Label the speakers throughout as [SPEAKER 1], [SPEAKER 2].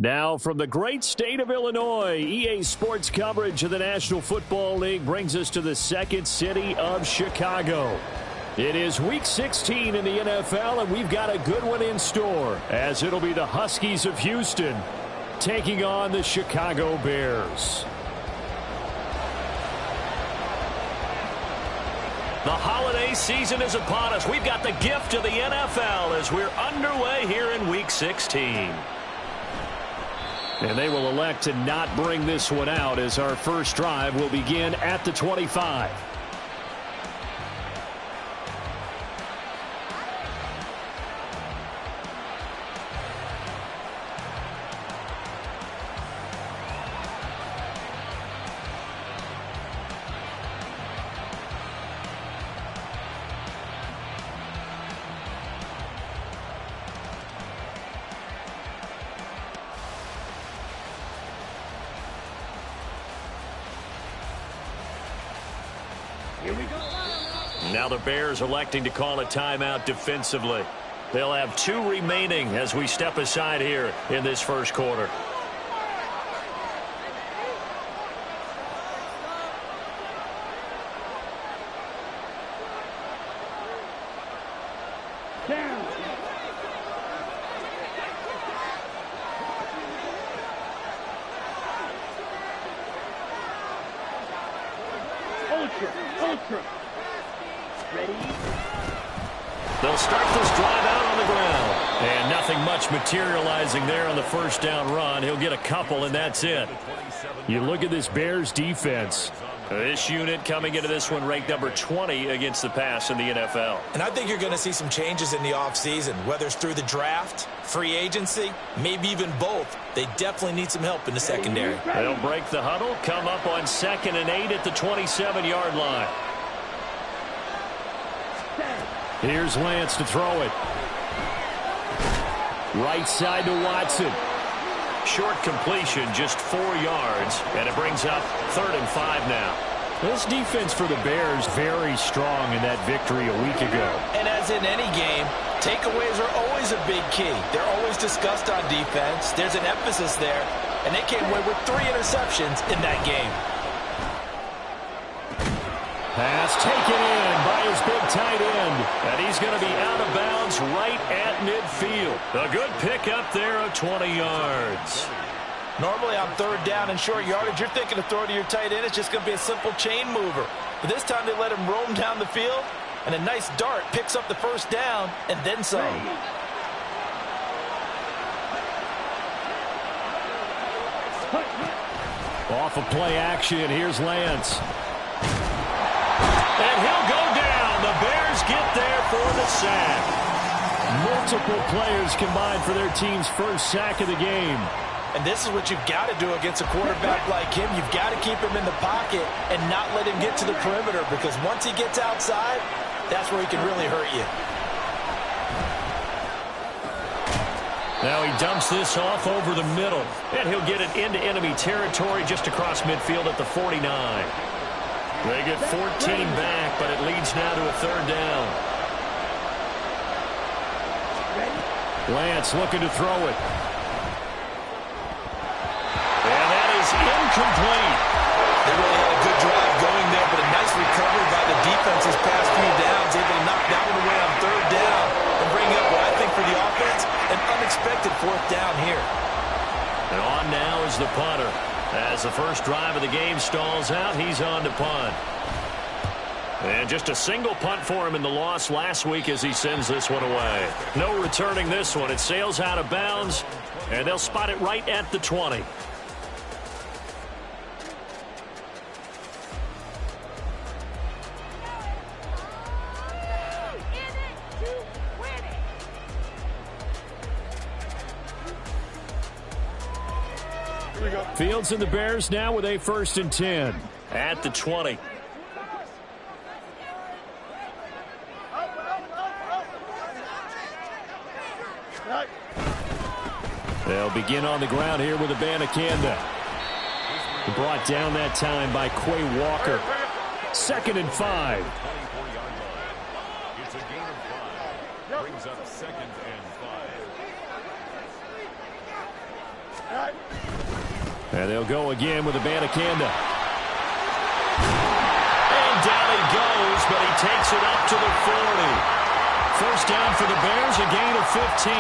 [SPEAKER 1] Now from the great state of Illinois, EA Sports coverage of the National Football League brings us to the second city of Chicago. It is Week 16 in the NFL, and we've got a good one in store, as it'll be the Huskies of Houston taking on the Chicago Bears.
[SPEAKER 2] The holiday season is upon us. We've got the gift of the NFL as we're underway here in Week 16.
[SPEAKER 1] And they will elect to not bring this one out as our first drive will begin at the 25.
[SPEAKER 2] Now the Bears electing to call a timeout defensively. They'll have 2 remaining as we step aside here in this first quarter.
[SPEAKER 1] They'll start this drive out on the ground. And nothing much materializing there on the first down run. He'll get a couple, and that's it. You look at this Bears defense.
[SPEAKER 2] This unit coming into this one ranked number 20 against the pass in the NFL.
[SPEAKER 3] And I think you're going to see some changes in the offseason, whether it's through the draft, free agency, maybe even both. They definitely need some help in the secondary.
[SPEAKER 2] They'll break the huddle, come up on 2nd and 8 at the 27-yard line.
[SPEAKER 1] Here's Lance to throw it. Right side to Watson.
[SPEAKER 2] Short completion, just 4 yards, and it brings up 3rd and 5 now.
[SPEAKER 1] This defense for the Bears very strong in that victory a week ago.
[SPEAKER 3] And as in any game, takeaways are always a big key. They're always discussed on defense. There's an emphasis there, and they came away with 3 interceptions in that game.
[SPEAKER 1] Pass taken in by his big tight end.
[SPEAKER 2] And he's going to be out of bounds right at midfield. A good pickup there of 20 yards.
[SPEAKER 3] Normally on 3rd down and short yardage, you're thinking of throwing to your tight end. It's just going to be a simple chain mover. But this time they let him roam down the field, and a nice dart picks up the first down and then some.
[SPEAKER 1] Off of play action, here's Lance.
[SPEAKER 2] And he'll go down. The Bears get there for the sack.
[SPEAKER 1] Multiple players combined for their team's first sack of the game.
[SPEAKER 3] And this is what you've got to do against a quarterback like him. You've got to keep him in the pocket and not let him get to the perimeter, because once he gets outside, that's where he can really hurt you.
[SPEAKER 2] Now he dumps this off over the middle, and he'll get it into enemy territory just across midfield at the 49. They get 14 back, but it leads now to a 3rd down.
[SPEAKER 1] Lance looking to throw it.
[SPEAKER 2] And that is incomplete.
[SPEAKER 3] They really had a good drive going there, but a nice recovery by the defense his past few downs, able to knock that one away on 3rd down and bring up what I think for the offense, an unexpected 4th down here.
[SPEAKER 2] And on now is the punter. As the first drive of the game stalls out, he's on to punt. And just a single punt for him in the loss last week as he sends this one away. No returning this one. It sails out of bounds, and they'll spot it right at the 20.
[SPEAKER 1] Fields and the Bears now with a 1st and 10.
[SPEAKER 2] At the 20.
[SPEAKER 1] They'll begin on the ground here with Abanikanda. Brought down that time by Quay Walker. 2nd and 5.
[SPEAKER 4] It's a gain of 5. Brings up 2nd and 5.
[SPEAKER 1] And they'll go again with Abanikanda.
[SPEAKER 2] And down he goes, but he takes it up to the 40. First down for the Bears, a gain of 15.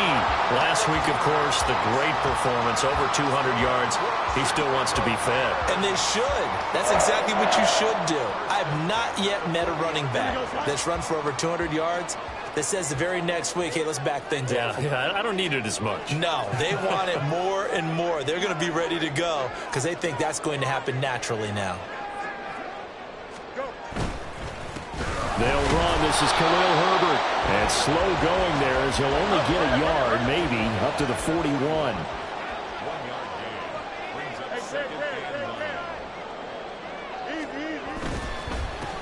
[SPEAKER 2] Last week, of course, the great performance, over 200 yards. He still wants to be fed.
[SPEAKER 3] And they should. That's exactly what you should do. I have not yet met a running back that's run for over 200 yards that says the very next week, hey, let's back things up.
[SPEAKER 2] Yeah, I don't need it as much.
[SPEAKER 3] No, they want it more and more. They're going to be ready to go because they think that's going to happen naturally now.
[SPEAKER 1] They'll run. This is Khalil Herbert. And slow going there as he'll only get a yard, maybe, up to the 41.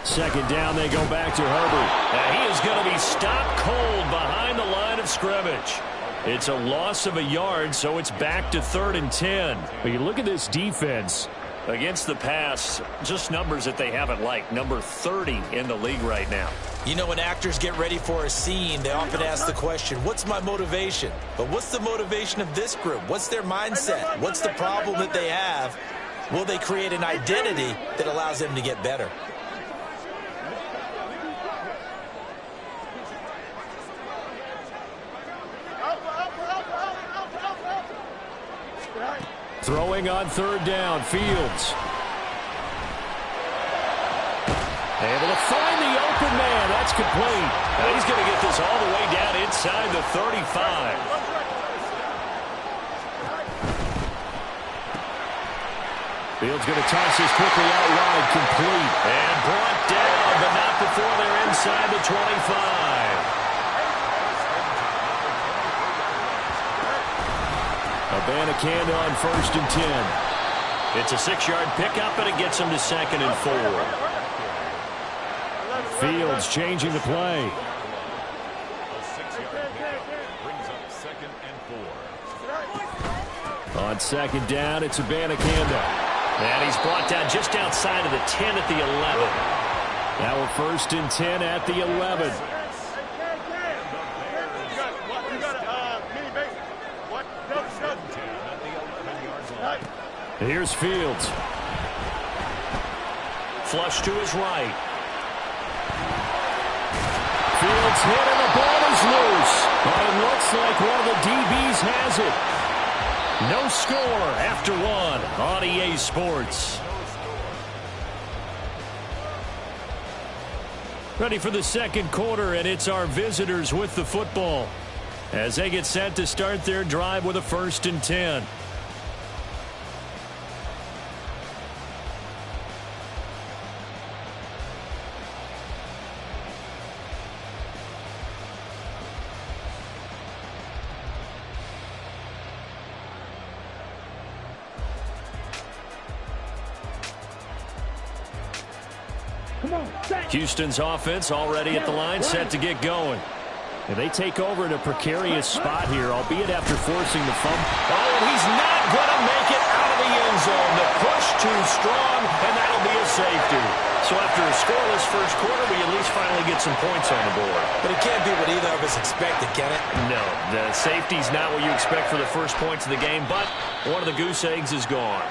[SPEAKER 1] Second down, they go back to Herbert.
[SPEAKER 2] And he is going to be stopped cold behind the line of scrimmage. It's a loss of a yard, so it's back to 3rd and 10.
[SPEAKER 1] But you look at this defense.
[SPEAKER 2] Against the pass, just numbers that they haven't liked. Number 30 in the league right now.
[SPEAKER 3] You know, when actors get ready for a scene, they often ask the question, what's my motivation? But what's the motivation of this group? What's their mindset? What's the problem that they have? Will they create an identity that allows them to get better?
[SPEAKER 1] Throwing on 3rd down, Fields. Able to find the open man. That's complete.
[SPEAKER 2] Now he's going to get this all the way down inside the 35.
[SPEAKER 1] Fields going to toss this quickly out wide, complete.
[SPEAKER 2] And brought down, but not before they're inside the 25.
[SPEAKER 1] Abanikanda on 1st and 10.
[SPEAKER 2] It's a 6-yard pickup, and it gets him to 2nd and 4.
[SPEAKER 1] Fields changing the play. On 2nd down, it's Abanikanda.
[SPEAKER 2] And he's brought down just outside of the 10 at the 11.
[SPEAKER 1] Now a 1st and 10 at the 11. Here's Fields.
[SPEAKER 2] Flush to his right.
[SPEAKER 1] Fields hit and the ball is loose. But it looks like one of the DBs has it.
[SPEAKER 2] No score after 1 on EA Sports.
[SPEAKER 1] Ready for the 2nd quarter, and it's our visitors with the football as they get set to start their drive with a 1st and 10. Houston's offense already at the line, set to get going. And they take over in a precarious spot here, albeit after forcing the fumble.
[SPEAKER 2] Oh, and he's not going to make it out of the end zone. The push too strong, and that'll be a safety. So after a scoreless first quarter, we at least finally get some points on the board.
[SPEAKER 3] But it can't be what either of us expected, can it?
[SPEAKER 2] No, the safety's not what you expect for the first points of the game, but one of the goose eggs is gone.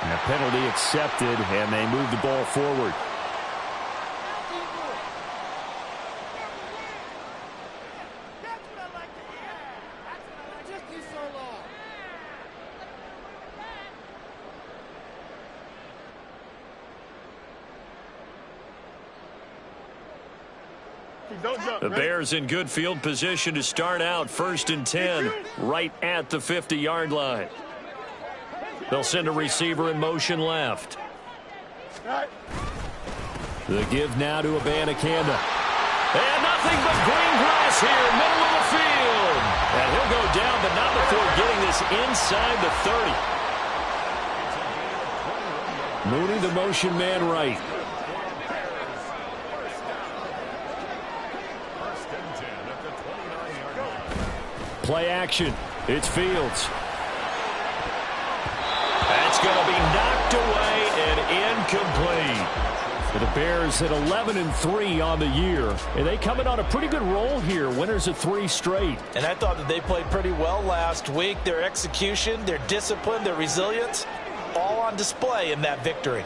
[SPEAKER 1] And a penalty accepted, and they move the ball forward.
[SPEAKER 2] The Bears in good field position to start out 1st and 10 right at the 50-yard line. They'll send a receiver in motion left.
[SPEAKER 1] The give now to Abanikanda.
[SPEAKER 2] And nothing but green grass here, middle of the field. And he'll go down, but not before getting this inside the 30.
[SPEAKER 1] Mooney, the motion man right. Play action. It's Fields.
[SPEAKER 2] That's going to be knocked away and incomplete.
[SPEAKER 1] The Bears at 11-3 on the year, and they come in on a pretty good roll here, winners of 3 straight.
[SPEAKER 3] And I thought that they played pretty well last week. Their execution, their discipline, their resilience, all on display in that victory.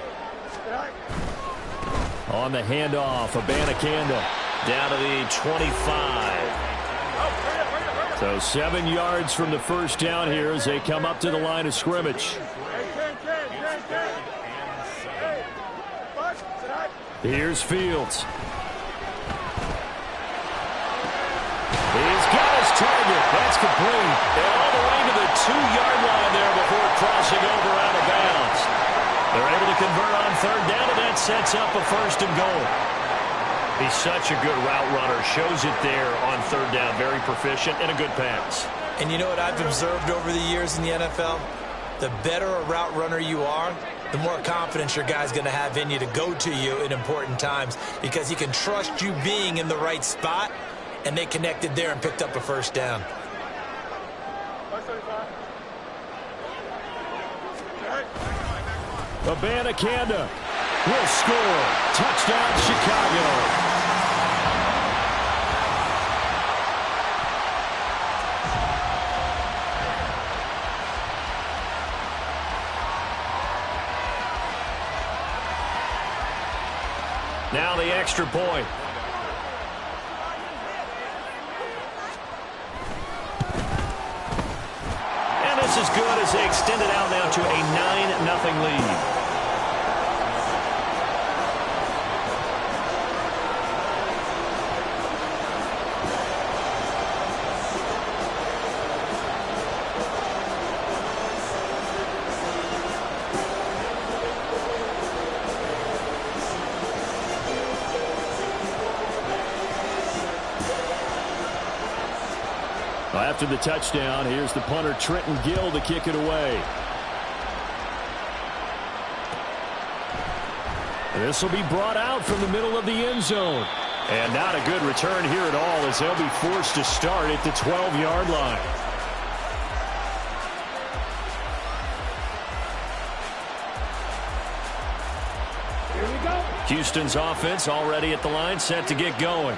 [SPEAKER 1] On the handoff, Abanikanda
[SPEAKER 2] Down to the 25.
[SPEAKER 1] So 7 yards from the first down here as they come up to the line of scrimmage. Here's Fields. He's got his target. That's complete.
[SPEAKER 2] And all the way to the 2-yard line there before crossing over out of bounds. They're able to convert on third down, and that sets up a 1st and goal. He's such a good route runner. Shows it there on third down. Very proficient and a good pass.
[SPEAKER 3] And you know what I've observed over the years in the NFL? The better a route runner you are, the more confidence your guy's going to have in you to go to you in important times because he can trust you being in the right spot, and they connected there and picked up a 1st down.
[SPEAKER 1] Abanikanda will score. Touchdown, Chicago.
[SPEAKER 2] Now the extra point. And this is good as they extend it out now to a 9-0 lead.
[SPEAKER 1] After the touchdown, here's the punter, Trenton Gill, to kick it away. This will be brought out from the middle of the end zone. And not a good return here at all as they'll be forced to start at the 12-yard line.
[SPEAKER 4] Here we go.
[SPEAKER 2] Houston's offense already at the line, set to get going.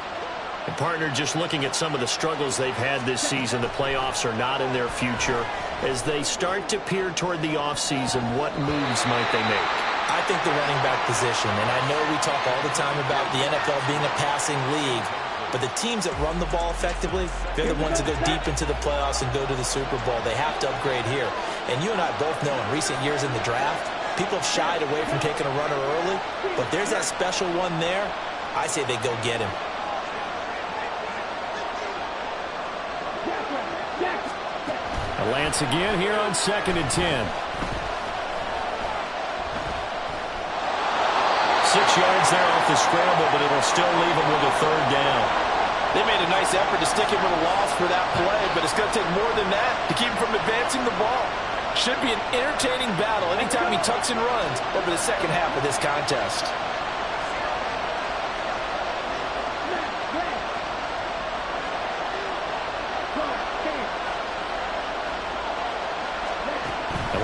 [SPEAKER 2] And partner, just looking at some of the struggles they've had this season, the playoffs are not in their future. As they start to peer toward the offseason, what moves might they make?
[SPEAKER 3] I think the running back position, and I know we talk all the time about the NFL being a passing league, but the teams that run the ball effectively, they're the ones that go deep into the playoffs and go to the Super Bowl. They have to upgrade here. And you and I both know in recent years in the draft, people have shied away from taking a runner early, but there's that special one there. I say they go get him.
[SPEAKER 1] Lance again here on 2nd and 10. 6
[SPEAKER 2] yards there off the scramble, but it'll still leave him with a 3rd down.
[SPEAKER 5] They made a nice effort to stick him with a loss for that play, but it's going to take more than that to keep him from advancing the ball. Should be an entertaining battle anytime he tucks and runs over the second half of this contest.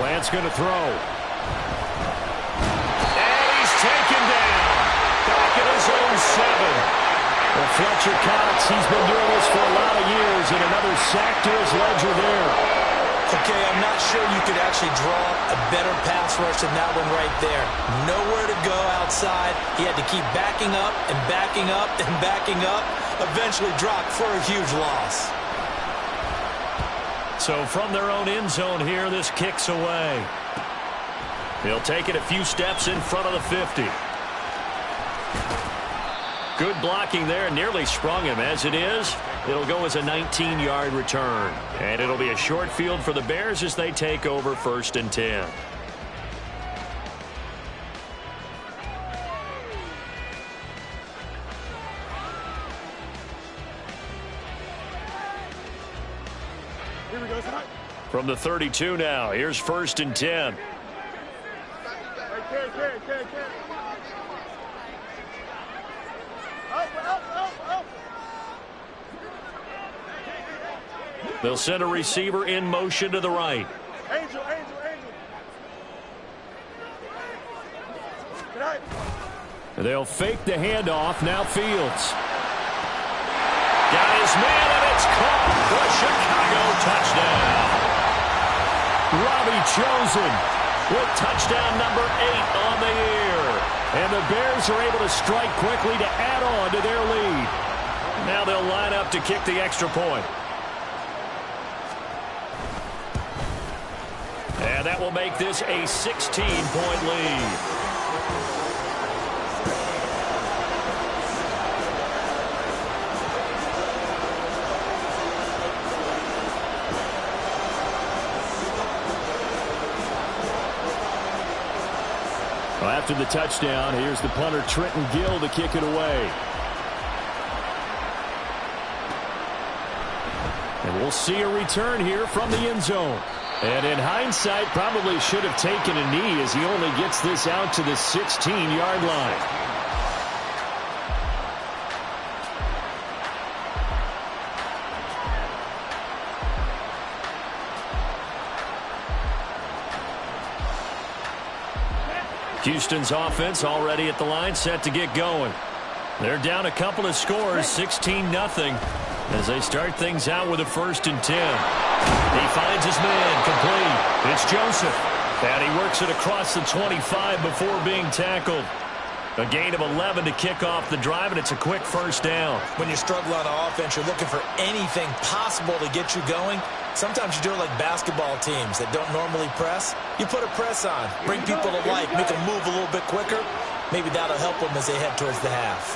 [SPEAKER 1] Lance going to throw.
[SPEAKER 2] And he's taken down. Back at his own 7.
[SPEAKER 1] Well, Fletcher Cox, he's been doing this for a lot of years, and another sack to his ledger there.
[SPEAKER 3] Okay, I'm not sure you could actually draw a better pass rush than that one right there. Nowhere to go outside. He had to keep backing up and backing up and backing up. Eventually dropped for a huge loss.
[SPEAKER 2] So from their own end zone here, this kicks away. He'll take it a few steps in front of the 50. Good blocking there, nearly sprung him. As it is, it'll go as a 19-yard return. And it'll be a short field for the Bears as they take over 1st and 10. From the 32 now, here's 1st and 10. They'll send a receiver in motion to the right.
[SPEAKER 1] They'll fake the handoff. Now Fields.
[SPEAKER 2] Got his man, and it's caught for a Chicago touchdown.
[SPEAKER 1] Robbie Chosen with touchdown number 8 on the year. And the Bears are able to strike quickly to add on to their lead.
[SPEAKER 2] Now they'll line up to kick the extra point. And that will make this a 16-point lead.
[SPEAKER 1] Well, after the touchdown, here's the punter Trenton Gill to kick it away. And we'll see a return here from the end zone. And in hindsight, probably should have taken a knee as he only gets this out to the 16-yard line. Houston's offense already at the line, set to get going. They're down a couple of scores, 16-0, as they start things out with a 1st and 10. He finds his man, complete. It's Joseph. And he works it across the 25 before being tackled. A gain of 11 to kick off the drive, and it's a quick 1st down.
[SPEAKER 5] When you struggle on offense, you're looking for anything possible to get you going. Sometimes you do it like basketball teams that don't normally press. You put a press on, bring people to life, make them move a little bit quicker. Maybe that'll help them as they head towards the half.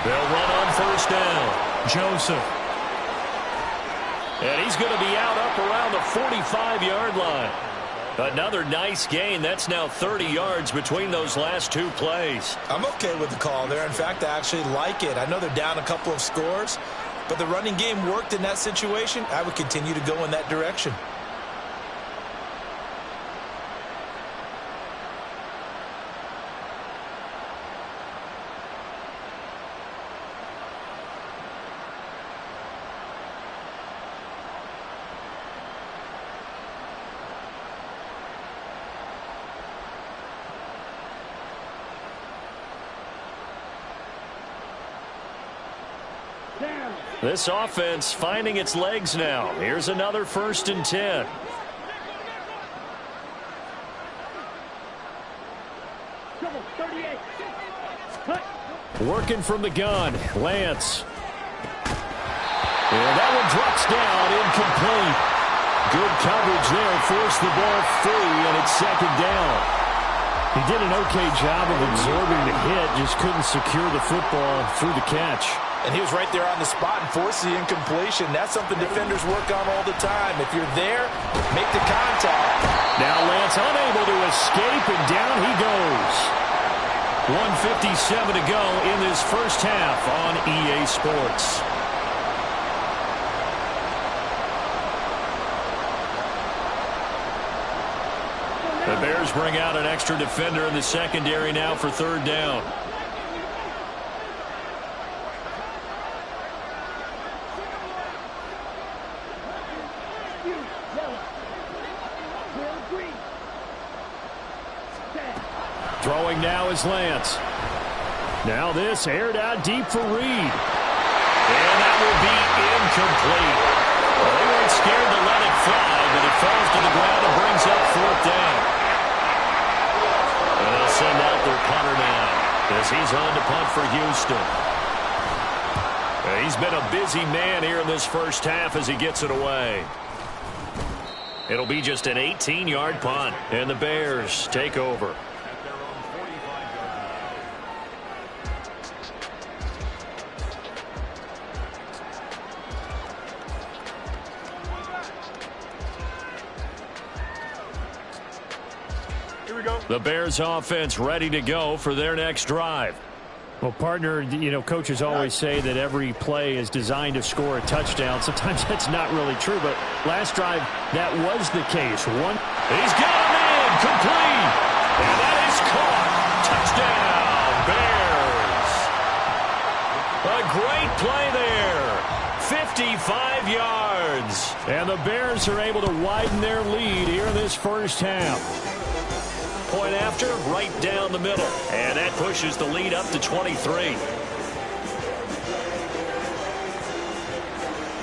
[SPEAKER 2] They'll run on 1st down. Joseph. And he's going to be out up around the 45-yard line. Another nice gain. That's now 30 yards between those last 2 plays.
[SPEAKER 5] I'm okay with the call there. In fact, I actually like it. I know they're down a couple of scores, but the running game worked in that situation. I would continue to go in that direction.
[SPEAKER 1] This offense finding its legs now. Here's another 1st and 10. Working from the gun, Lance. And that one drops down, incomplete. Good coverage there, forced the ball free, and it's 2nd down. He did an okay job of absorbing the hit, just couldn't secure the football through the catch.
[SPEAKER 5] And he was right there on the spot and forced the incompletion. That's something defenders work on all the time. If you're there, make the contact.
[SPEAKER 1] Now Lance unable to escape, and down he goes. 1:57 to go in this 1st half on EA Sports. The Bears bring out an extra defender in the secondary now for 3rd down. Throwing now is Lance. Now this aired out deep for Reed. And that will be incomplete. Well, they weren't scared to let it fly, but it falls to the ground and brings up 4th down. And they'll send out their punter now as he's on to punt for Houston. He's been a busy man here in this 1st half as he gets it away. It'll be just an 18-yard punt, and the Bears take over. The Bears offense ready to go for their next drive. Well, partner, you know, coaches always say that every play is designed to score a touchdown. Sometimes that's not really true, but last drive, that was the case. He's got him in, complete, and that is caught. Touchdown, Bears. A great play there. 55 yards. And the Bears are able to widen their lead here in this first half.
[SPEAKER 2] Point after, right down the middle. And that pushes the lead up to 23.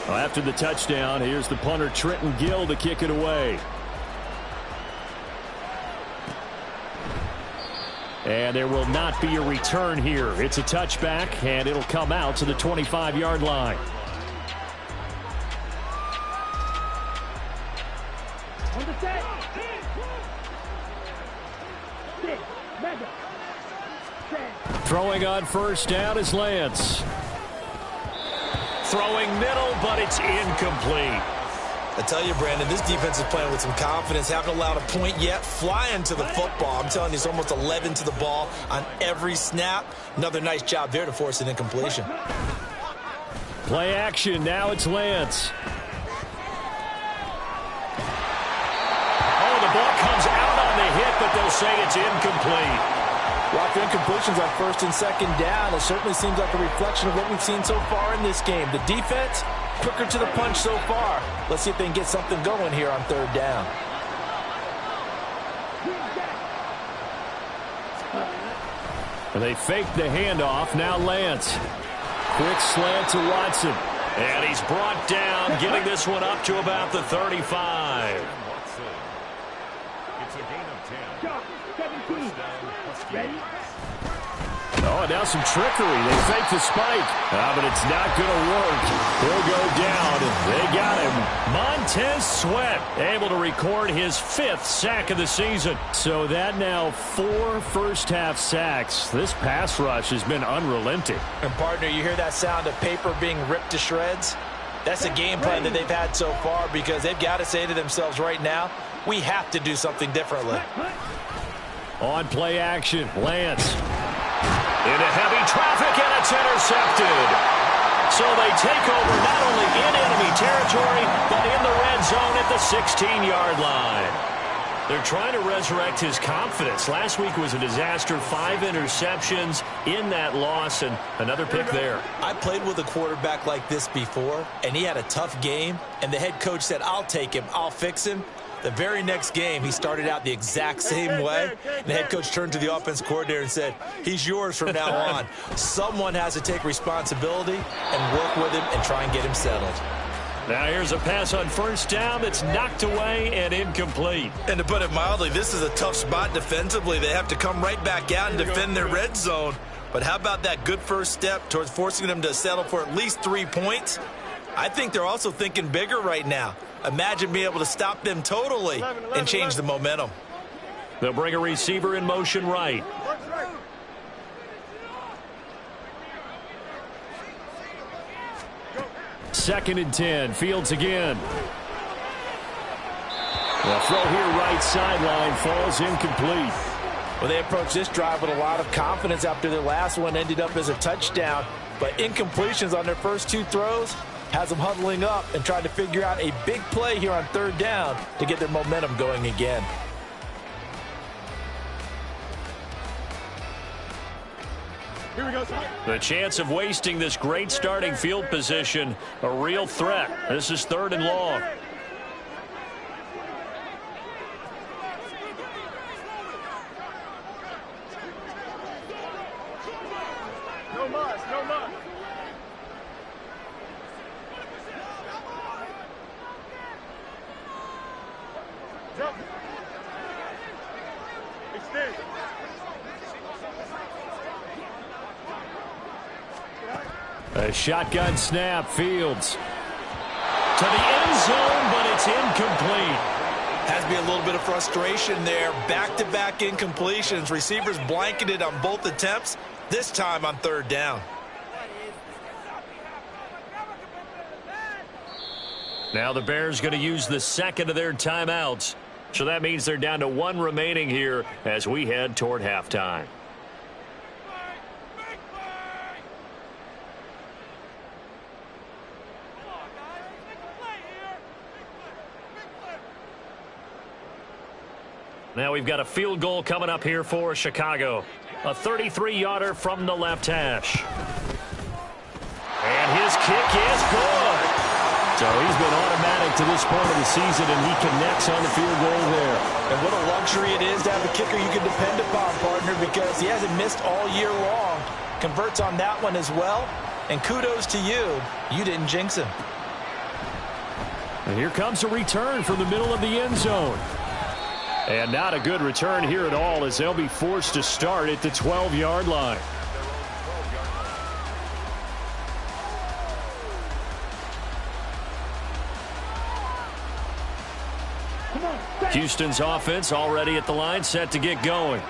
[SPEAKER 1] Well, after the touchdown, here's the punter Trenton Gill to kick it away. And there will not be a return here. It's a touchback, and it'll come out to the 25-yard line. Throwing on first down is Lance.
[SPEAKER 2] Throwing middle, but it's incomplete.
[SPEAKER 3] I tell you, Brandon, this defense is playing with some confidence. Haven't allowed a point yet. Flying to the football. I'm telling you, it's almost 11 to the ball on every snap. Another nice job there to force an incompletion.
[SPEAKER 1] Play action. Now it's Lance.
[SPEAKER 2] Oh, the ball comes out on the hit, but they'll say it's incomplete.
[SPEAKER 5] Lots of incompletions on first and second down. It certainly seems like a reflection of what we've seen so far in this game. The defense, quicker to the punch so far. Let's see if they can get something going here on third down.
[SPEAKER 1] They fake the handoff. Now Lance. Quick slant to Watson.
[SPEAKER 2] And he's brought down, getting this one up to about the 35.
[SPEAKER 4] It's a gain of 10. 17. Ready?
[SPEAKER 1] Oh, now some trickery. They fake the spike. But it's not going to work. He'll go down. They got him.
[SPEAKER 2] Montez Sweat able to record his 5th sack of the season.
[SPEAKER 1] So that now 4 first-half sacks. This pass rush has been unrelenting.
[SPEAKER 5] And, partner, you hear that sound of paper being ripped to shreds? That's the game plan that they've had so far because they've got to say to themselves right now, we have to do something differently.
[SPEAKER 1] On play action, Lance.
[SPEAKER 2] Into heavy traffic, and it's intercepted. So they take over not only in enemy territory, but in the red zone at the 16-yard line. They're trying to resurrect his confidence. Last week was a disaster. 5 interceptions in that loss, and another pick there.
[SPEAKER 3] I played with a quarterback like this before, and he had a tough game, and the head coach said, I'll take him, I'll fix him. The very next game, he started out the exact same way. And the head coach turned to the offense coordinator and said, he's yours from now on. Someone has to take responsibility and work with him and try and get him settled.
[SPEAKER 2] Now here's a pass on first down that's knocked away and incomplete.
[SPEAKER 3] And to put it mildly, this is a tough spot defensively. They have to come right back out and defend their red zone. But how about that good first step towards forcing them to settle for at least 3 points? I think they're also thinking bigger right now. Imagine being able to stop them totally and change the momentum.
[SPEAKER 2] They'll bring a receiver in motion right.
[SPEAKER 1] Second and 10. Fields again. The throw here right sideline falls incomplete.
[SPEAKER 5] Well, they approached this drive with a lot of confidence after their last one ended up as a touchdown. But incompletions on their first 2 throws has them huddling up and trying to figure out a big play here on third down to get their momentum going again.
[SPEAKER 4] Here we go.
[SPEAKER 2] The chance of wasting this great starting field position, a real threat. This is 3rd and long.
[SPEAKER 4] No muss, no muss. Jump. Extend.
[SPEAKER 1] A shotgun snap. Fields.
[SPEAKER 2] To the end zone, but it's incomplete.
[SPEAKER 3] Has to be a little bit of frustration there. Back-to-back incompletions. Receivers blanketed on both attempts, this time on third down.
[SPEAKER 2] Now the Bears going to use the second of their timeouts. So that means they're down to 1 remaining here as we head toward halftime. Now we've got a field goal coming up here for Chicago. A 33-yarder from the left hash. And his kick is good.
[SPEAKER 1] So he's been automatic to this point of the season, and he connects on the field goal there.
[SPEAKER 5] And what a luxury it is to have a kicker you can depend upon, partner, because he hasn't missed all year long. Converts on that one as well. And kudos to you. You didn't jinx him.
[SPEAKER 1] And here comes a return from the middle of the end zone. And not a good return here at all, as they'll be forced to start at the 12-yard line. Houston's offense already at the line, set to get going.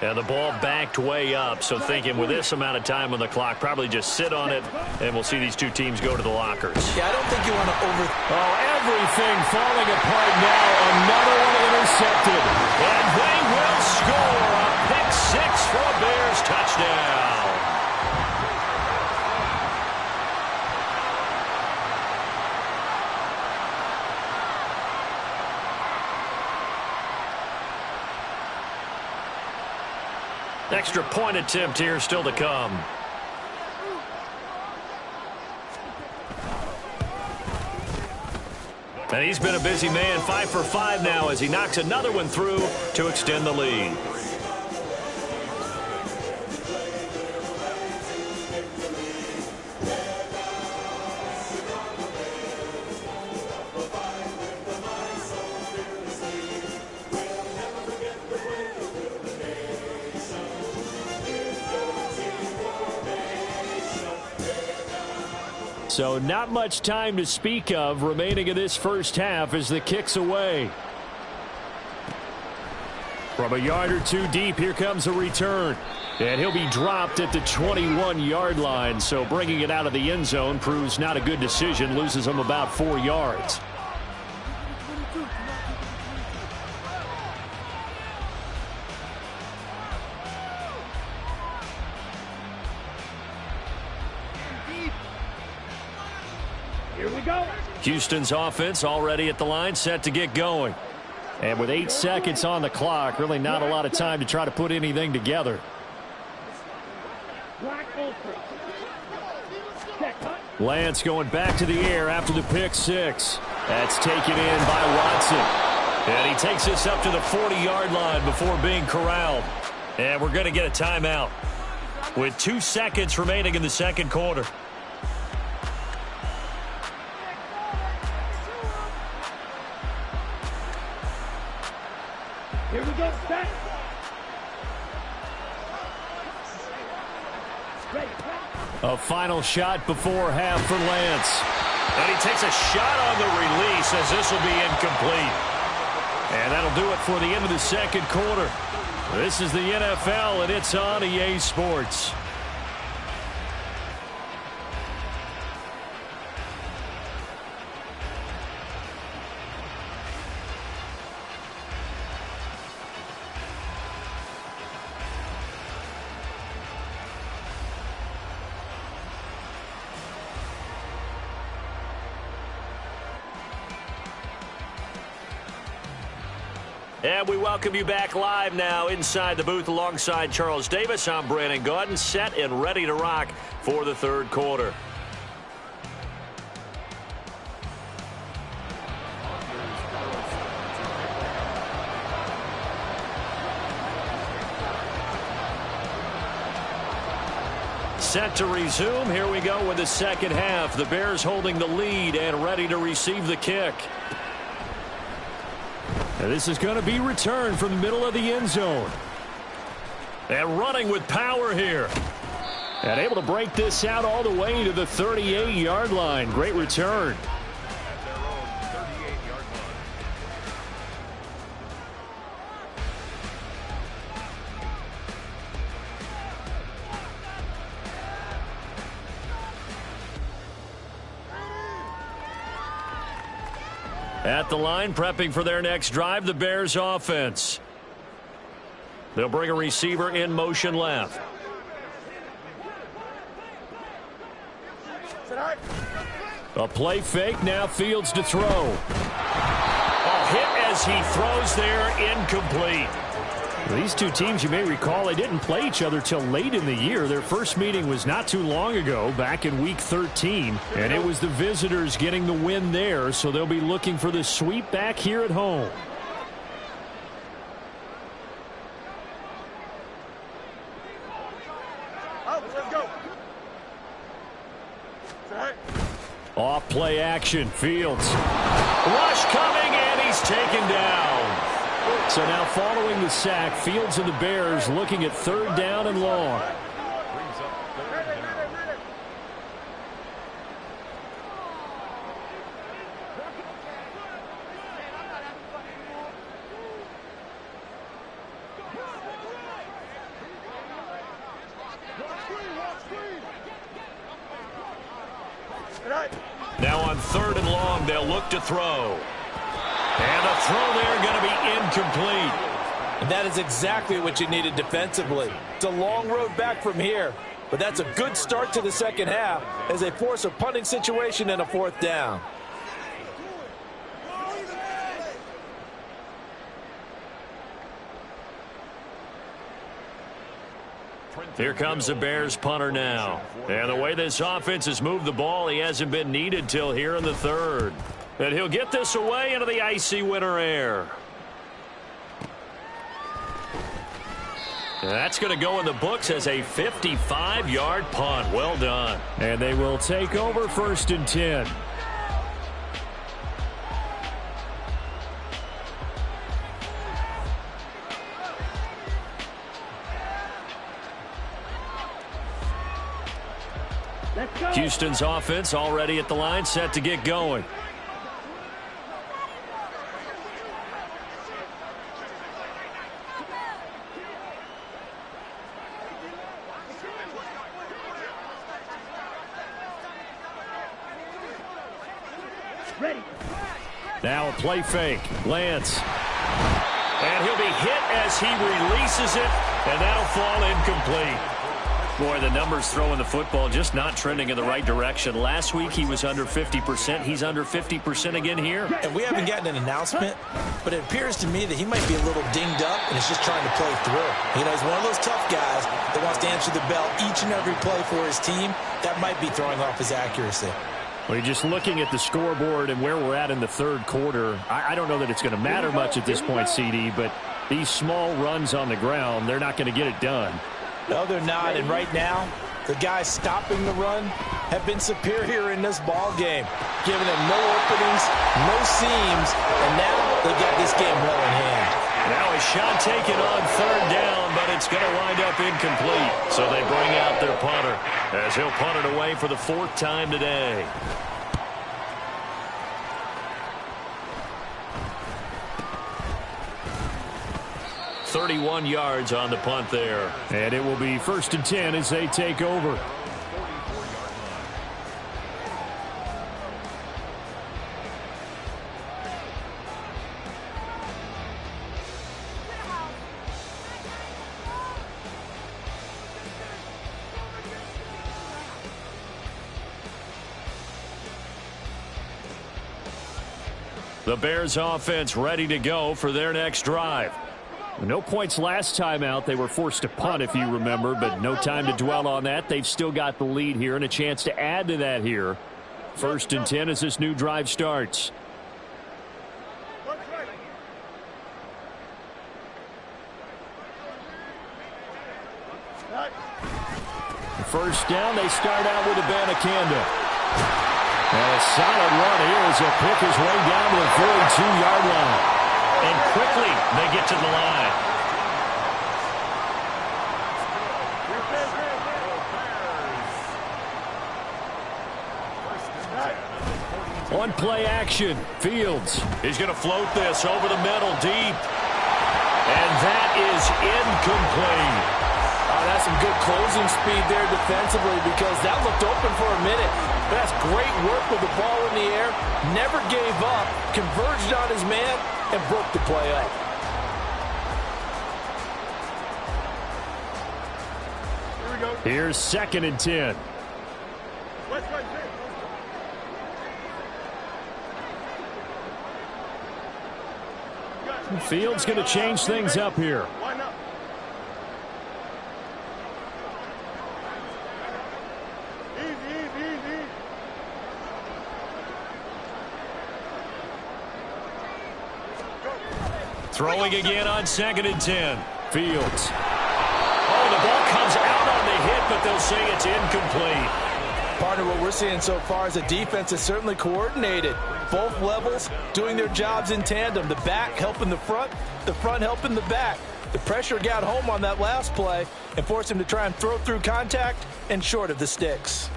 [SPEAKER 1] And the ball backed way up, so thinking with this amount of time on the clock, probably just sit on it, and we'll see these two teams go to the lockers.
[SPEAKER 5] Yeah, I don't think you want to
[SPEAKER 1] everything falling apart now. Another one intercepted. And they will score a pick six for a Bears touchdown. Extra point attempt here still to come. And he's been a busy man, 5 for 5 now as he knocks another one through to extend the lead. So not much time to speak of remaining in this first half as the kick's away. From a yard or two deep, here comes a return. And he'll be dropped at the 21-yard line. So bringing it out of the end zone proves not a good decision. Loses him about 4 yards. Houston's offense already at the line, set to get going. And with 8 seconds on the clock, really not a lot of time to try to put anything together. Lance going back to the air after the pick six. That's taken in by Watson. And he takes this up to the 40-yard line before being corralled. And we're going to get a timeout with 2 seconds remaining in the second quarter.
[SPEAKER 4] Here we go, set.
[SPEAKER 1] A final shot before half for Lance. And he takes a shot on the release as this will be incomplete. And that'll do it for the end of the second quarter. This is the NFL, and it's on EA Sports. And we welcome you back live now inside the booth alongside Charles Davis. I'm Brandon Gaudin, set and ready to rock for the third quarter. Set to resume. Here we go with the second half. The Bears holding the lead and ready to receive the kick. And this is going to be returned from the middle of the end zone. And running with power here. And able to break this out all the way to the 38-yard line. Great return. At the line, prepping for their next drive, the Bears offense. They'll bring a receiver in motion left. A play fake, now Fields to throw. A hit as he throws there, incomplete. These two teams, you may recall, they didn't play each other till late in the year. Their first meeting was not too long ago, back in Week 13, and it was the visitors getting the win there, so they'll be looking for the sweep back here at home. Off play action, Fields. Rush coming, and he's taken down. So now following the sack, Fields and the Bears looking at 3rd down and long.
[SPEAKER 2] Now on 3rd and long, they'll look to throw. And a throw there going to be incomplete.
[SPEAKER 5] And that is exactly what you needed defensively. It's a long road back from here, but that's a good start to the second half as they force a punting situation and a 4th down.
[SPEAKER 2] Here comes the Bears punter now. And the way this offense has moved the ball, he hasn't been needed till here in the 3rd. And he'll get this away into the icy winter air. And that's going to go in the books as a 55-yard punt. Well done.
[SPEAKER 1] And they will take over 1st and 10. Houston's offense already at the line, set to get going.
[SPEAKER 4] Ready.
[SPEAKER 1] Now a play fake. Lance.
[SPEAKER 2] And he'll be hit as he releases it, and that'll fall incomplete. Boy, the numbers throwing the football just not trending in the right direction. Last week he was under 50%. He's under 50% again here.
[SPEAKER 5] And we haven't gotten an announcement, but it appears to me that he might be a little dinged up and is just trying to play through. You know, he's one of those tough guys that wants to answer the bell each and every play for his team. That might be throwing off his accuracy.
[SPEAKER 1] Well, you're just looking at the scoreboard and where we're at in the 3rd quarter. I don't know that it's going to matter much at this point, CD, but these small runs on the ground, they're not going to get it done.
[SPEAKER 5] No, they're not. And right now, the guys stopping the run have been superior in this ball game, giving them no openings, no seams, and now they got this game well in hand.
[SPEAKER 2] Now a shot taken on 3rd down, but it's going to wind up incomplete. So they bring out their punter as he'll punt it away for the 4th time today. .31 yards on the punt there.
[SPEAKER 1] And it will be 1st and 10 as they take over. The Bears offense ready to go for their next drive. No points last time out. They were forced to punt, if you remember, but no time to dwell on that. They've still got the lead here and a chance to add to that here. 1st and 10 as this new drive starts. First down, they start out with Abanikanda. And a solid run here as he'll pick his way down to the 42-yard line.
[SPEAKER 2] And quickly they get to the line.
[SPEAKER 1] On play action, Fields.
[SPEAKER 2] He's going to float this over the middle deep. And that is incomplete.
[SPEAKER 5] That's some good closing speed there defensively because that looked open for a minute. But that's great work with the ball in the air. Never gave up, converged on his man, and broke the play up.
[SPEAKER 4] Here we go.
[SPEAKER 1] Here's 2nd and 10. Fields going to change things up here.
[SPEAKER 4] Why not?
[SPEAKER 2] Throwing again on 2nd and 10. Fields. Oh, the ball comes out on the hit, but they'll say it's incomplete.
[SPEAKER 5] Partner, what we're seeing so far is the defense is certainly coordinated. Both levels doing their jobs in tandem. The back helping the front helping the back. The pressure got home on that last play and forced him to try and throw through contact and short of the sticks.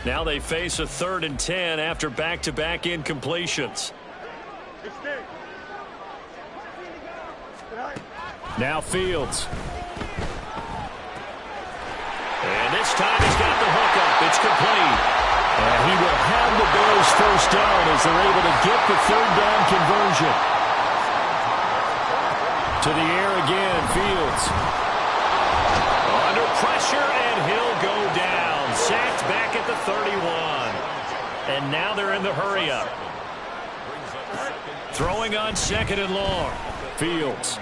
[SPEAKER 2] Now they face a 3rd and 10 after back-to-back incompletions.
[SPEAKER 1] Now Fields.
[SPEAKER 2] And this time he's got the hook up. It's complete. And he will have the Bears first down as they're able to get the 3rd down conversion.
[SPEAKER 1] To the air again, Fields.
[SPEAKER 2] Under pressure, and he'll go down. Sacked back at the 31. And now they're in the hurry-up. Throwing on 2nd and long. Fields.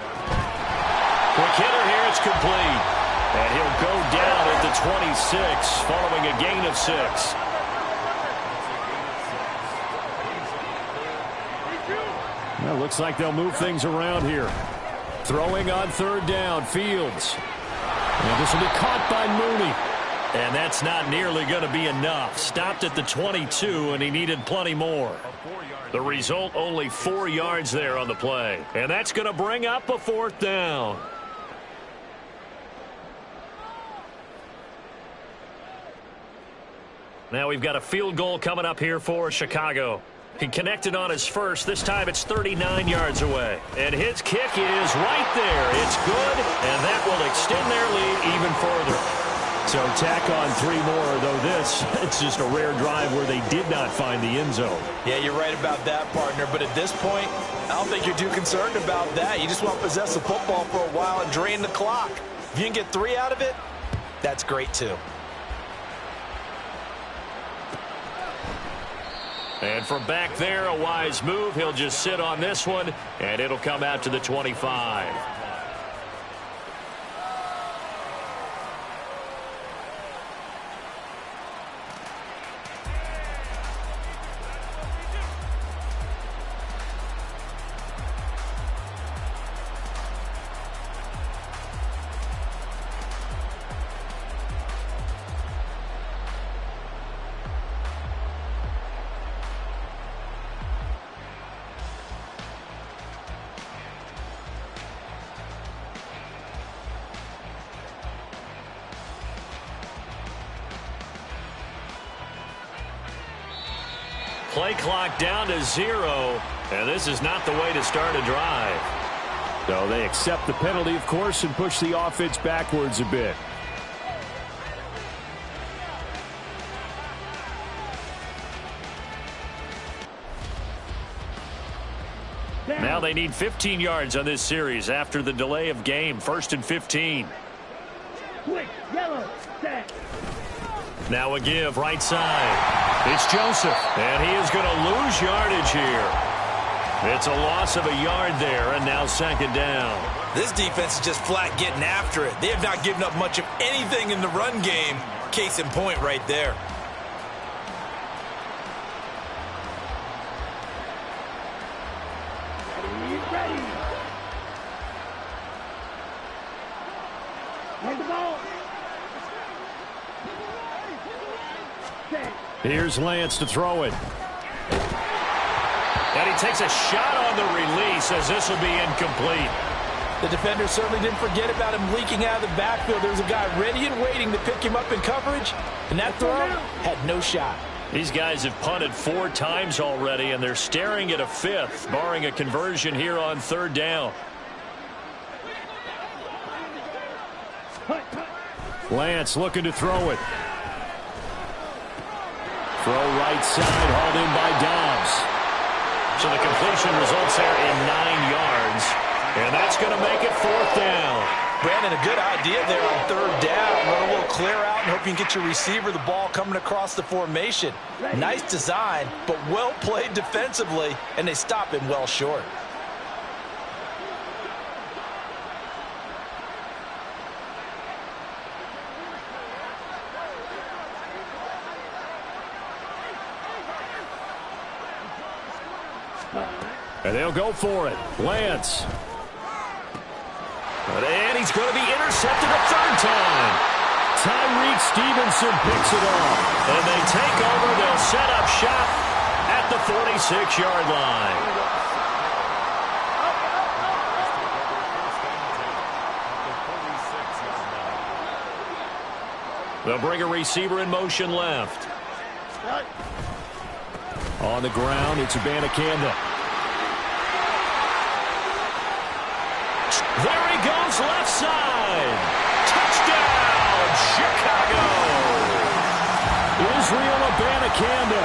[SPEAKER 2] Quick hitter here, it's complete. And he'll go down at the 26, following a gain of 6.
[SPEAKER 1] Well, looks like they'll move things around here. Throwing on 3rd down, Fields. And this will be caught by Mooney.
[SPEAKER 2] And that's not nearly going to be enough. Stopped at the 22, and he needed plenty more. The result, only 4 yards there on the play. And that's going to bring up a 4th down. Now we've got a field goal coming up here for Chicago. He connected on his first. This time it's 39 yards away. And his kick is right there. It's good, and that will extend their lead even further.
[SPEAKER 1] So tack on 3 more, though it's just a rare drive where they did not find the end zone.
[SPEAKER 5] Yeah, you're right about that, partner. But at this point, I don't think you're too concerned about that. You just want to possess the football for a while and drain the clock. If you can get 3 out of it, that's great too.
[SPEAKER 2] And from back there, a wise move. He'll just sit on this one, and it'll come out to the 25. Play clock down to 0, and this is not the way to start a drive.
[SPEAKER 1] So they accept the penalty, of course, and push the offense backwards a bit.
[SPEAKER 2] Now they need 15 yards on this series after the delay of game. 1st and 15.
[SPEAKER 4] Quick, yellow, set.
[SPEAKER 2] Now a give right side. It's Joseph, and he is going to lose yardage here. It's a loss of a yard there, and now 2nd down.
[SPEAKER 5] This defense is just flat getting after it. They have not given up much of anything in the run game. Case in point right there.
[SPEAKER 4] Ready. Hand the ball. Set.
[SPEAKER 1] Here's Lance to throw it.
[SPEAKER 2] And he takes a shot on the release as this will be incomplete.
[SPEAKER 5] The defender certainly didn't forget about him leaking out of the backfield. There was a guy ready and waiting to pick him up in coverage, and that throw had no shot.
[SPEAKER 2] These guys have punted 4 times already, and they're staring at a 5th, barring a conversion here on 3rd down.
[SPEAKER 1] Lance looking to throw it. Throw right side, hauled in by Dobbs.
[SPEAKER 2] So the completion results there in 9 yards, and that's going to make it 4th down.
[SPEAKER 5] Brandon, a good idea there on 3rd down. Run a little clear out and hope you can get your receiver the ball coming across the formation. Nice design, but well played defensively, and they stop him well short.
[SPEAKER 1] And they'll go for it. Lance.
[SPEAKER 2] And he's going to be intercepted a third time.
[SPEAKER 1] Tyreek Stevenson picks it off.
[SPEAKER 2] And they take over. They'll set up shop at the 46-yard line. They'll bring a receiver in motion left.
[SPEAKER 1] On the ground, it's Abanikanda.
[SPEAKER 2] There he goes, left side. Touchdown, Chicago.
[SPEAKER 1] Israel Abanikanda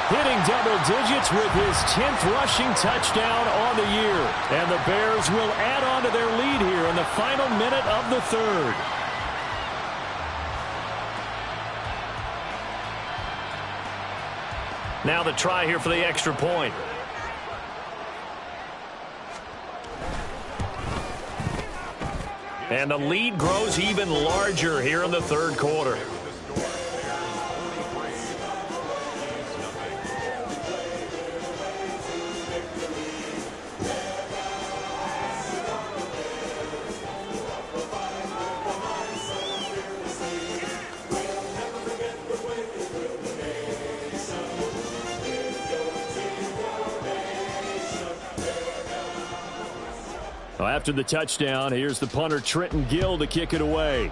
[SPEAKER 1] hitting double digits with his 10th rushing touchdown on the year. And the Bears will add on to their lead here in the final minute of the third.
[SPEAKER 2] Now the try here for the extra point. And the lead grows even larger here in the third quarter.
[SPEAKER 1] After the touchdown, here's the punter Trenton Gill to kick it away.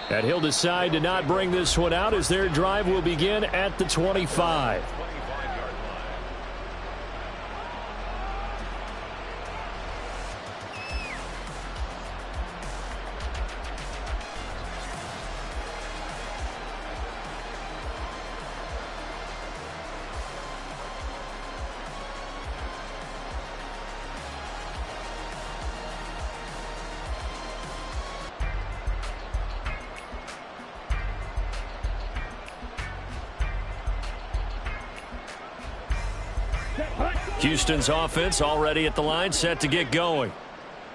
[SPEAKER 1] And he'll decide to not bring this one out as their drive will begin at the 25.
[SPEAKER 2] Houston's offense already at the line, set to get going.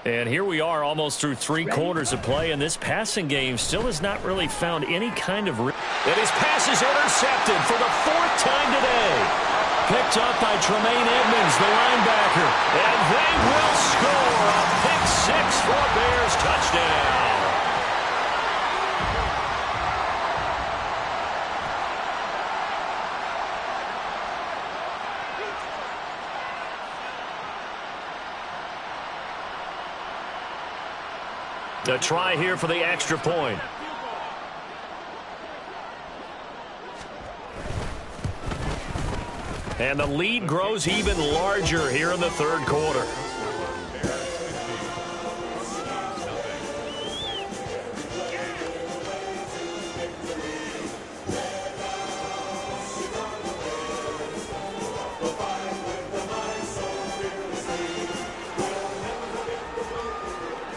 [SPEAKER 2] And here we are almost through 3 quarters of play, and this passing game still has not really found any kind of... And his pass is intercepted for the 4th time today. Picked up by Tremaine Edmonds, the linebacker. And they will score a pick 6 for a Bears touchdown. The try here for the extra point. And the lead grows even larger here in the third quarter.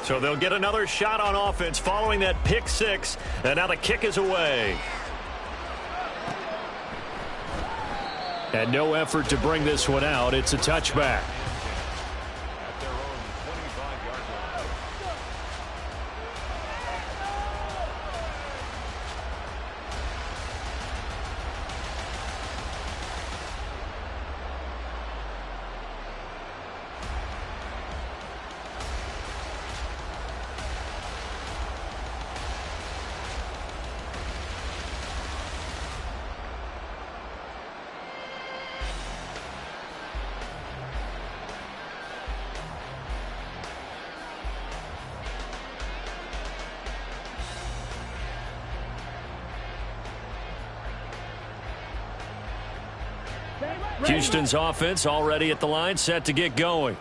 [SPEAKER 2] So they'll get another shot on offense following that pick 6. And now the kick is away.
[SPEAKER 1] And no effort to bring this one out. It's a touchback.
[SPEAKER 2] Houston's offense already at the line, set to get going.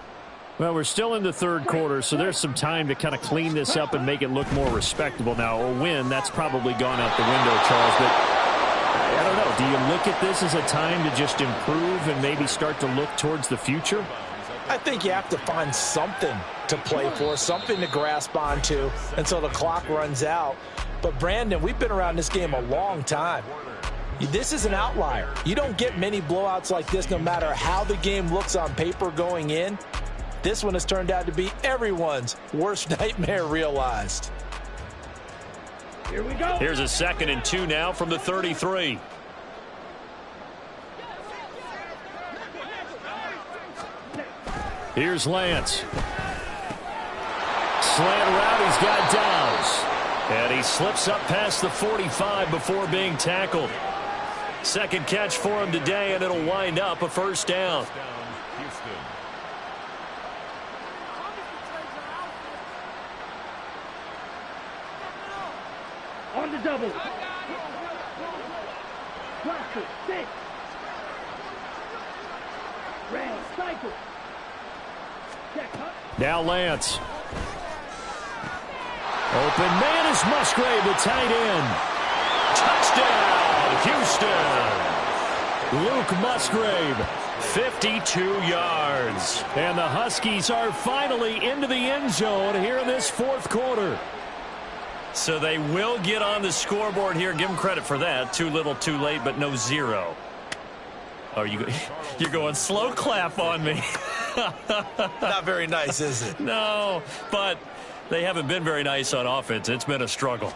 [SPEAKER 1] Well, we're still in the third quarter, so there's some time to kind of clean this up and make it look more respectable. Now, a win, that's probably gone out the window, Charles, but I don't know. Do you look at this as a time to just improve and maybe start to look towards the future?
[SPEAKER 5] I think you have to find something to play for, something to grasp onto until the clock runs out. But, Brandon, we've been around this game a long time. This is an outlier. You don't get many blowouts like this no matter how the game looks on paper going in. This one has turned out to be everyone's worst nightmare realized.
[SPEAKER 4] Here we go.
[SPEAKER 2] Here's a 2nd and 2 now from the 33.
[SPEAKER 1] Here's Lance. Slant route, he's got Downs. And he slips up past the 45 before being tackled. Second catch for him today, and it'll wind up a first down.
[SPEAKER 4] On the double. Cluster, 6. Ram, cycle. Check, huh?
[SPEAKER 1] Now Lance. Open man is Musgrave, the tight end. Touchdown, Houston. Luke Musgrave, 52 yards. And the Huskies are finally into the end zone here in this fourth quarter.
[SPEAKER 2] So they will get on the scoreboard here. Give them credit for that. Too little, too late, but no zero. Oh, you're going slow clap on me.
[SPEAKER 5] Not very nice, is it?
[SPEAKER 2] No, but they haven't been very nice on offense. It's been a struggle.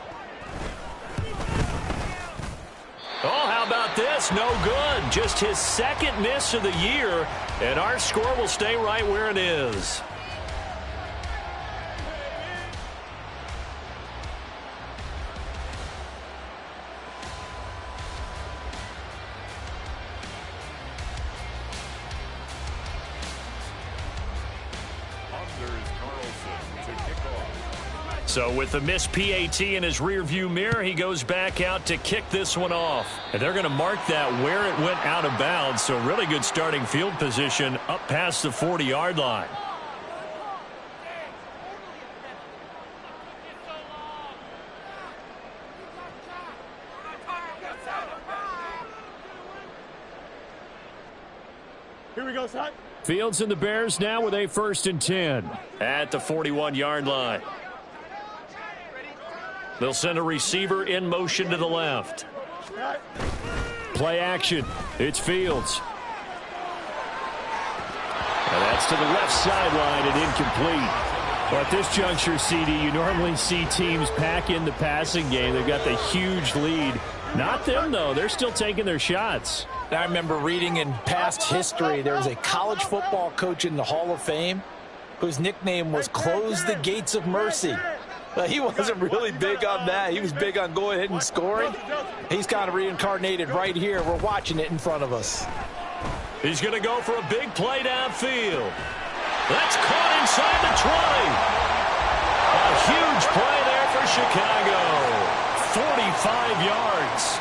[SPEAKER 2] Oh, how about this? No good. Just his second miss of the year, and our score will stay right where it is. So with the missed PAT in his rearview mirror, he goes back out to kick this one off. And they're going to mark that where it went out of bounds. So really good starting field position up past the 40-yard line.
[SPEAKER 4] Here we go, son.
[SPEAKER 1] Fields and the Bears now with a 1st and 10.
[SPEAKER 2] At the 41-yard line. They'll send a receiver in motion to the left.
[SPEAKER 1] Play action. It's Fields. And that's to the left sideline and incomplete. Well, at this juncture, CD, you normally see teams pack in the passing game. They've got the huge lead. Not them, though. They're still taking their shots.
[SPEAKER 5] I remember reading in past history, there was a college football coach in the Hall of Fame whose nickname was Close the Gates of Mercy. But he wasn't really big on that. He was big on going ahead and scoring. He's kind of reincarnated right here. We're watching it in front of us.
[SPEAKER 2] He's going to go for a big play downfield. That's caught inside the 20. A huge play there for Chicago. 45 yards.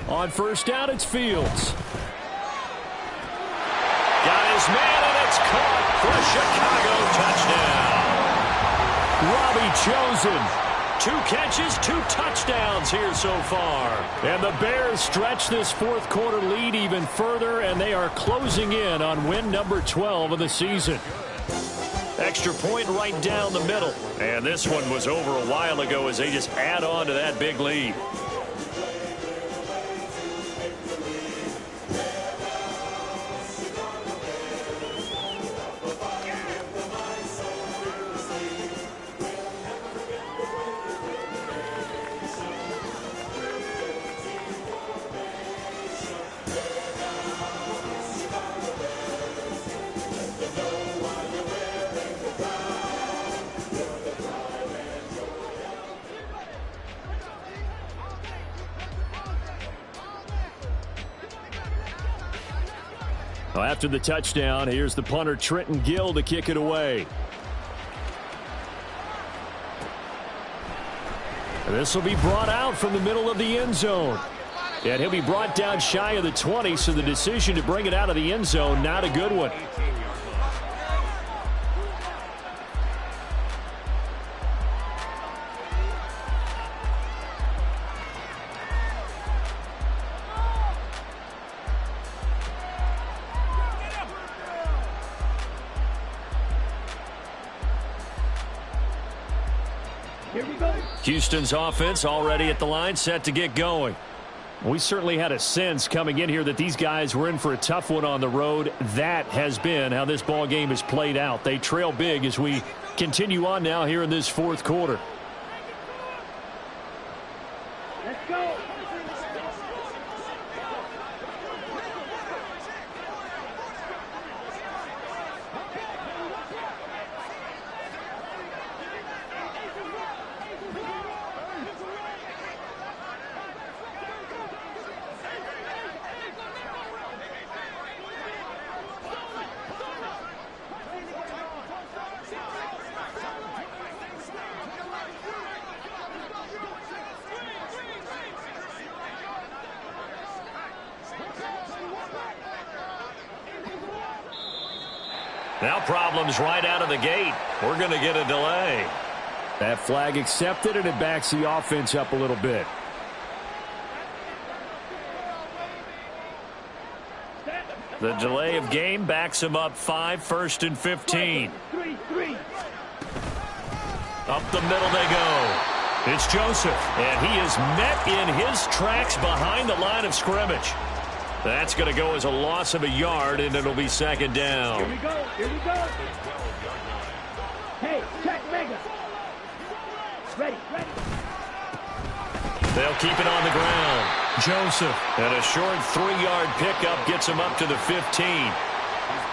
[SPEAKER 1] On first down, it's Fields.
[SPEAKER 2] Got his man, and it's caught for a Chicago touchdown. Robbie Chosen. 2 catches, 2 touchdowns here so far.
[SPEAKER 1] And the Bears stretch this fourth quarter lead even further, and they are closing in on win number 12 of the season.
[SPEAKER 2] Extra point right down the middle. And this one was over a while ago as they just add on to that big lead.
[SPEAKER 1] After the touchdown, here's the punter Trenton Gill to kick it away. This will be brought out from the middle of the end zone. And he'll be brought down shy of the 20, so the decision to bring it out of the end zone, not a good one.
[SPEAKER 4] Here we go.
[SPEAKER 1] Houston's offense already at the line, set to get going. We certainly had a sense coming in here that these guys were in for a tough one on the road. That has been how this ball game has played out. They trail big as we continue on now here in this fourth quarter.
[SPEAKER 4] Let's go.
[SPEAKER 2] Now problems right out of the gate. We're going to get a delay.
[SPEAKER 1] That flag accepted, and it backs the offense up a little bit.
[SPEAKER 2] The delay of game backs him up 5, 1st and 15. Up the middle they go. It's Joseph, and he is met in his tracks behind the line of scrimmage. That's going to go as a loss of a yard, and it'll be second down.
[SPEAKER 4] Here we go. Here we go. Hey, check Mega. Ready, ready.
[SPEAKER 2] They'll keep it on the ground. Joseph, and a short 3-yard pickup gets him up to the 15.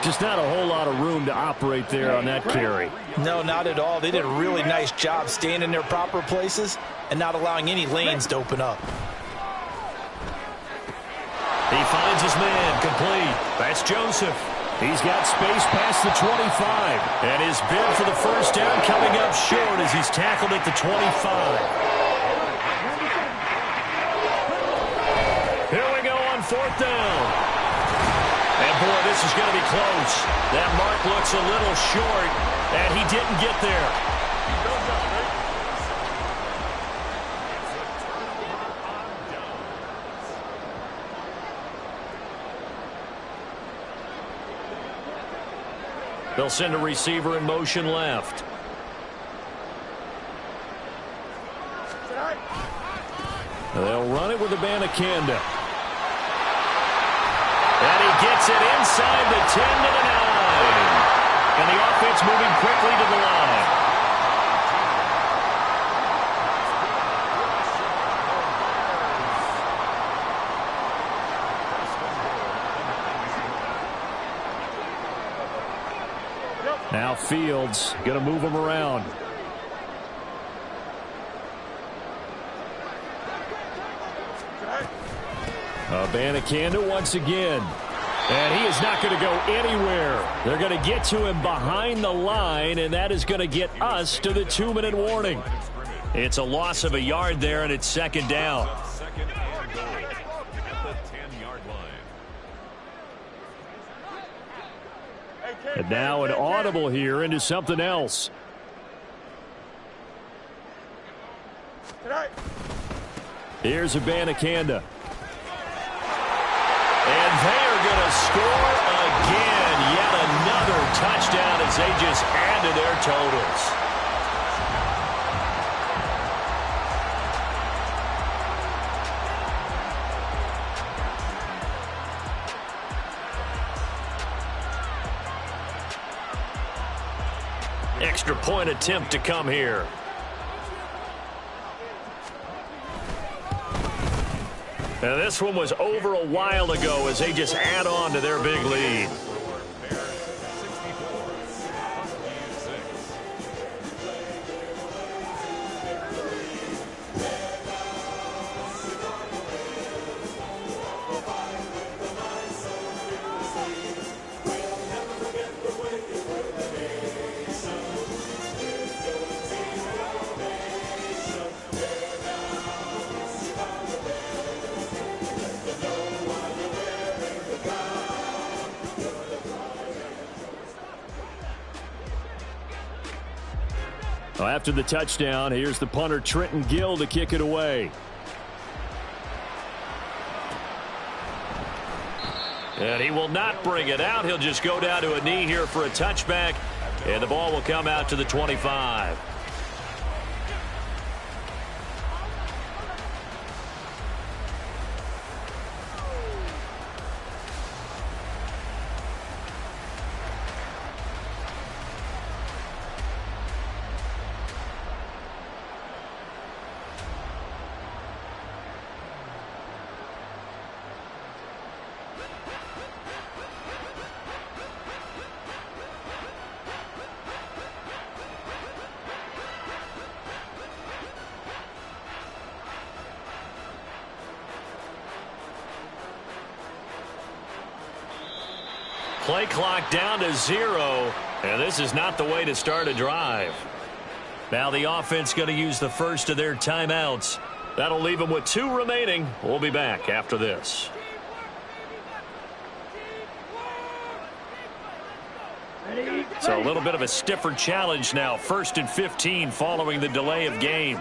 [SPEAKER 1] Just not a whole lot of room to operate there on that carry.
[SPEAKER 5] No, not at all. They did a really nice job staying in their proper places and not allowing any lanes to open up.
[SPEAKER 2] He finds his man, complete. That's Joseph.
[SPEAKER 1] He's got space past the 25.
[SPEAKER 2] And his bid for the first down coming up short as he's tackled at the 25. Here we go on 4th down. And boy, this is going to be close. That mark looks a little short, and he didn't get there. They'll send a receiver in motion left.
[SPEAKER 1] They'll run it with Abanikanda.
[SPEAKER 2] And he gets it inside the 10 to the 9. And the offense moving quickly to the line.
[SPEAKER 1] Now Fields going to move him around. Abanikanda once again. And he is not going to go anywhere. They're going to get to him behind the line, and that is going to get us to the 2-minute warning.
[SPEAKER 2] It's a loss of a yard there, and it's second down.
[SPEAKER 1] And now an audible here into something else. Here's Abanikanda.
[SPEAKER 2] And they are going to score again. Yet another touchdown as they just add to their totals. Extra point attempt to come here. And this one was over a while ago as they just add on to their big lead.
[SPEAKER 1] After the touchdown, here's the punter Trenton Gill to kick it away.
[SPEAKER 2] And he will not bring it out. He'll just go down to a knee here for a touchback. And the ball will come out to the 25. Play clock down to 0, and this is not the way to start a drive. Now the offense going to use the first of their timeouts. That'll leave them with 2 remaining. We'll be back after this. So a little bit of a stiffer challenge now. 1st and 15 following the delay of game.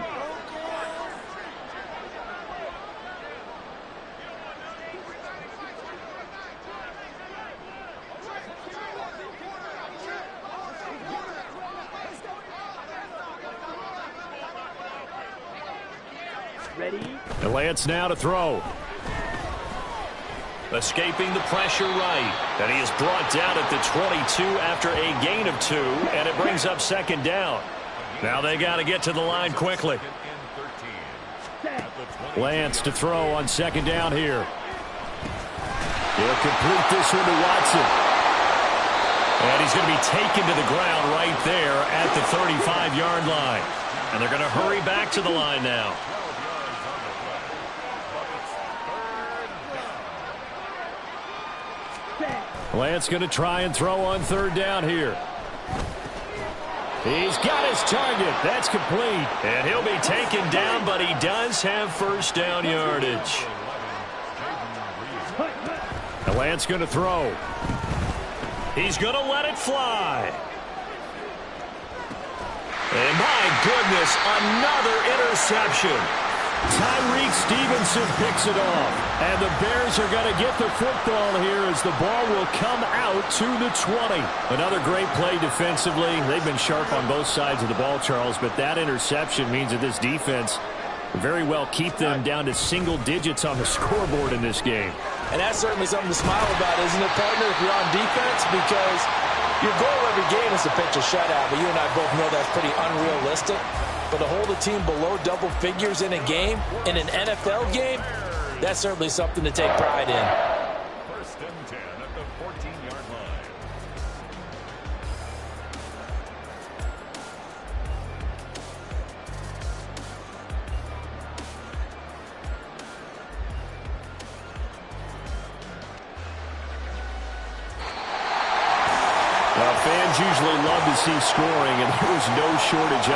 [SPEAKER 1] And Lance now to throw.
[SPEAKER 2] Escaping the pressure right. And he is brought down at the 22 after a gain of 2. And it brings up 2nd down. Now they got to get to the line quickly.
[SPEAKER 1] Lance to throw on 2nd down here. He'll complete this one to Watson. And he's going to be taken to the ground right there at the 35-yard line. And they're going to hurry back to the line now. Lance going to try and throw on 3rd down here. He's got his target. That's complete.
[SPEAKER 2] And he'll be taken down, but he does have 1st down yardage.
[SPEAKER 1] And Lance going to throw.
[SPEAKER 2] He's going to let it fly. And my goodness, another interception.
[SPEAKER 1] Tyreek Stevenson picks it off. And the Bears are going to get the football here as the ball will come out to the 20. Another great play defensively. They've been sharp on both sides of the ball, Charles, but that interception means that this defense very well keep them down to single digits on the scoreboard in this game.
[SPEAKER 5] And that's certainly something to smile about, isn't it, partner, if you're on defense? Because your goal every game is to pitch a shutout, but you and I both know that's pretty unrealistic. But to hold a team below double figures in a game, in an NFL game, that's certainly something to take pride in.
[SPEAKER 6] 1st and 10 at the 14-yard line.
[SPEAKER 1] Fans usually love to see scoring, and there was no shortage of